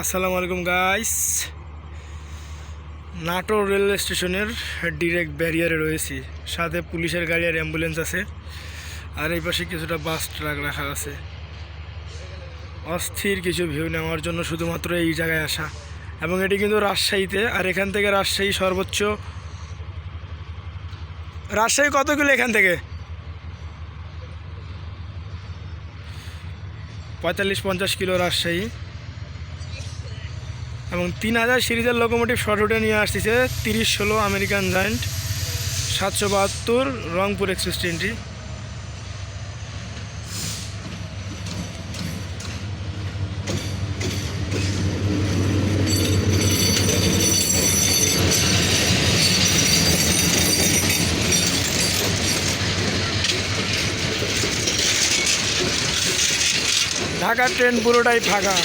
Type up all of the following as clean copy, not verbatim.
আসসালামু আলাইকুম guys. Natore railway স্টেশনের ডিরেক্ট ব্যারিয়ারে রয়েছি, সাথে পুলিশের গাড়ি আর অ্যাম্বুলেন্স আছে, আর এই পাশে কিছুটা বাস ট্রাক রাখা আছে। অস্থির কিছু ভিউ নেওয়ার জন্য শুধুমাত্র এই জায়গায় আসা, এবং এটি কিন্তু রাজশাহীতে। আর এখান থেকে রাজশাহী সর্বোচ্চ, রাজশাহী কত কিলো এখান থেকে? 45-50 কিলো রাজশাহী। এবং 3000 সিরিজের লোকোমোটিভ শর্ট রুটে নিয়ে আসতেছে 30-16 আমেরিকান জায়ান্ট 772 রংপুর এক্সপ্রেস ট্রেনটি। ঢাকার ট্রেন পুরোটাই ফাঁকা।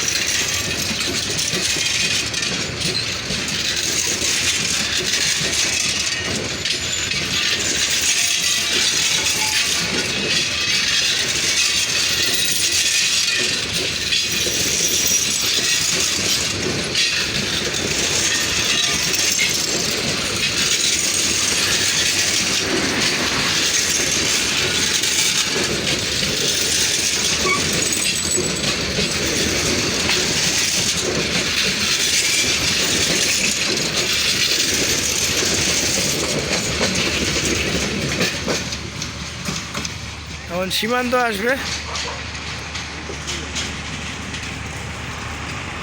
এখন সীমান্ত আসবে।